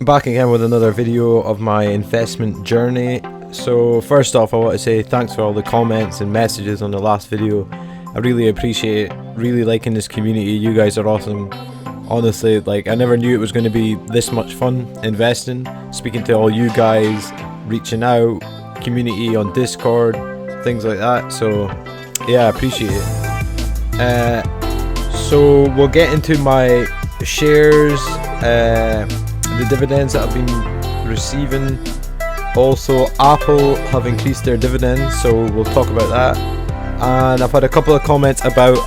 Back again with another video of my investment journey. So first off, I want to say thanks for all the comments and messages on the last video. I really appreciate it. Really liking this community. You guys are awesome. Honestly, like, I never knew it was going to be this much fun investing. Speaking to all you guys, reaching out, community on Discord, things like that. So yeah, I appreciate it. So we'll get into my shares, the dividends that I've been receiving. Also, Apple have increased their dividends, so we'll talk about that. And I've had a couple of comments about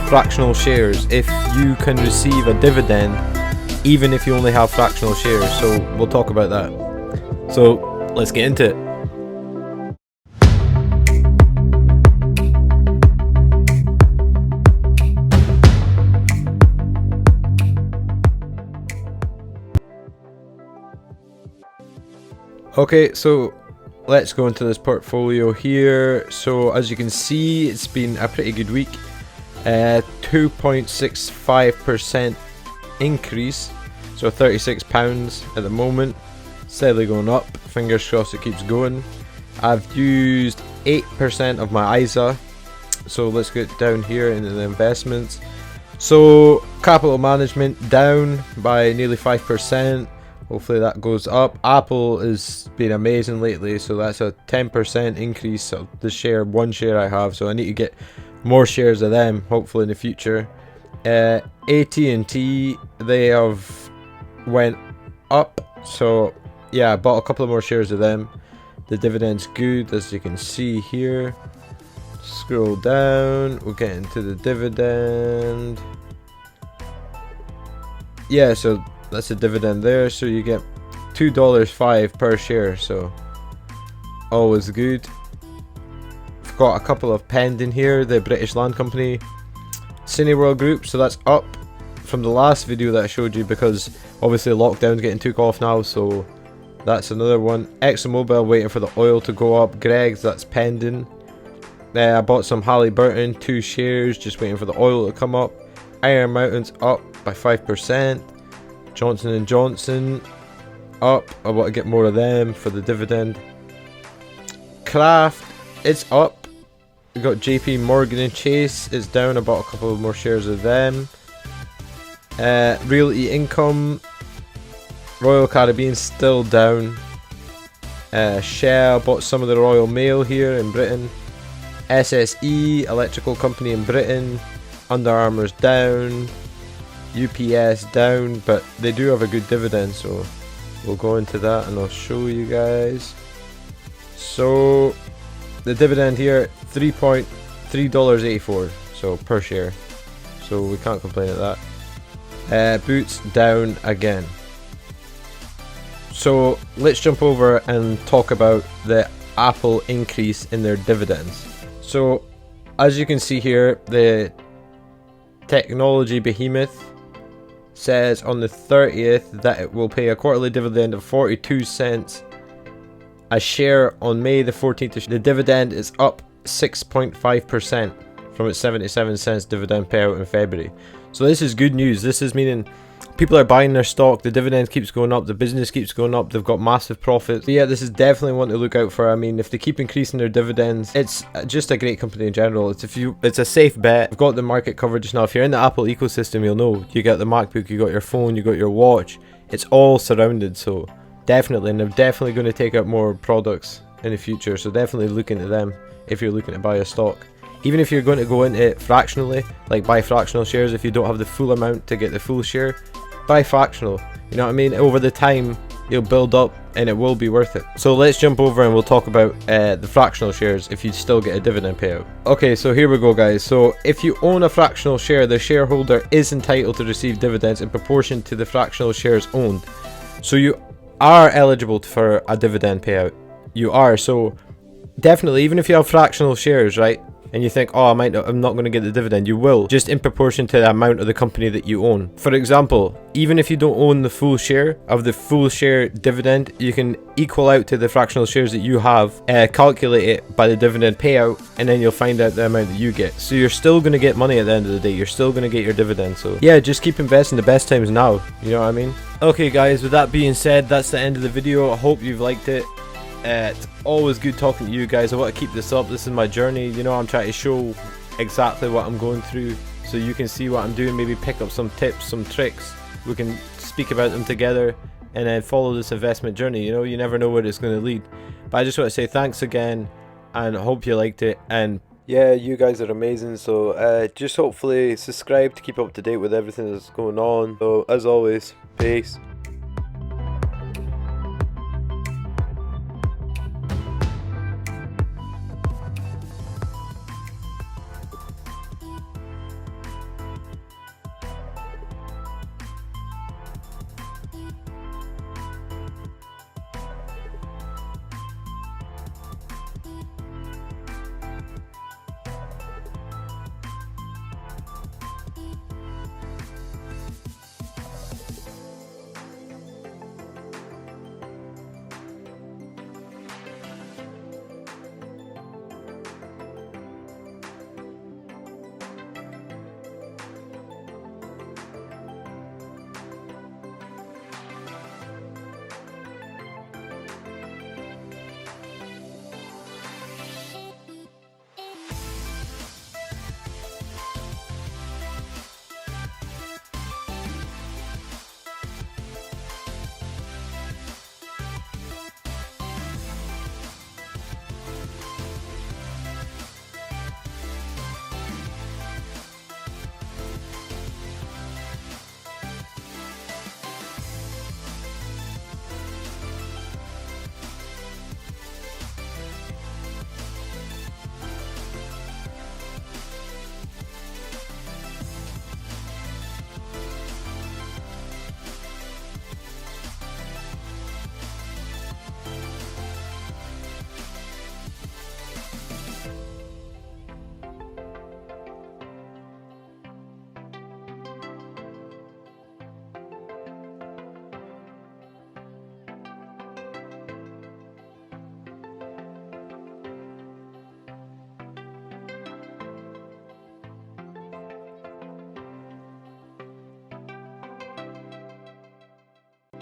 fractional shares. If you can receive a dividend even if you only have fractional shares, so we'll talk about that. So let's get into it. Okay, so let's go into this portfolio here. So as you can see, it's been a pretty good week. 2.65% increase, so £36 at the moment, steadily going up. Fingers crossed it keeps going. I've used 8% of my ISA, so let's get down here into the investments. So capital management down by nearly 5%. Hopefully that goes up. Apple has been amazing lately, so that's a 10% increase of the one share I have, so I need to get more shares of them hopefully in the future. AT&T, they have went up, so yeah, I bought a couple of more shares of them. The dividend's good, as you can see here. Scroll down, we'll get into the dividend. Yeah, so that's a dividend there, so you get $2.05 per share, so always good. I've got a couple of pending here, the British Land Company, Cineworld Group, so that's up from the last video that I showed you, because obviously lockdown's getting took off now, so that's another one. ExxonMobil waiting for the oil to go up. Greg's, that's pending. I bought some Halliburton, 2 shares, just waiting for the oil to come up. Iron Mountain's up by 5%. Johnson & Johnson up. I want to get more of them for the dividend. Kraft, it's up. We got JP Morgan and Chase, it's down. I bought a couple more shares of them. Realty Income, Royal Caribbean still down. Shell, bought some of the Royal Mail here in Britain. SSE, electrical company in Britain. Under Armour's down. UPS down, but they do have a good dividend, so we'll go into that and I'll show you guys. So the dividend here, $3.84, so per share, so we can't complain at that. Boots down again. So let's jump over and talk about the Apple increase in their dividends. So as you can see here, the technology behemoth says on the 30th that it will pay a quarterly dividend of 42 cents a share on May the 14th. The dividend is up 6.5% from its 77 cents dividend payout in February. So this is good news. This is meaning people are buying their stock, the dividend keeps going up, the business keeps going up, they've got massive profits. So yeah, this is definitely one to look out for. I mean, if they keep increasing their dividends, it's just a great company in general. It's a safe bet. I've got the market coverage now. If you're in the Apple ecosystem, you'll know. You got the MacBook, you got your phone, you got your watch. It's all surrounded, so definitely, and they're definitely going to take out more products in the future, so definitely look into them if you're looking to buy a stock. Even if you're going to go into it fractionally, like buy fractional shares, if you don't have the full amount to get the full share, buy fractional, you know what I mean? Over the time you'll build up and it will be worth it. So let's jump over and we'll talk about the fractional shares if you still get a dividend payout. Okay, so here we go guys. So if you own a fractional share, the shareholder is entitled to receive dividends in proportion to the fractional shares owned. So you are eligible for a dividend payout. You are, so definitely, even if you have fractional shares, right? and you think, oh, I'm not going to get the dividend. You will, just in proportion to the amount of the company that you own. For example, even if you don't own the full share of the full share dividend, you can equal out to the fractional shares that you have, calculate it by the dividend payout, and then you'll find out the amount that you get. So you're still going to get money at the end of the day. You're still going to get your dividend. So yeah, just keep investing. The best times now, you know what I mean? Okay guys, with that being said, that's the end of the video. I hope you've liked it. It's always good talking to you guys. I want to keep this up. This is my journey, you know. I'm trying to show exactly what I'm going through so you can see what I'm doing, maybe pick up some tips, some tricks. We can speak about them together and then follow this investment journey. You know, you never know where it's going to lead. But I just want to say thanks again, and I hope you liked it. And yeah, you guys are amazing. So just hopefully subscribe to keep up to date with everything that's going on. So as always, peace.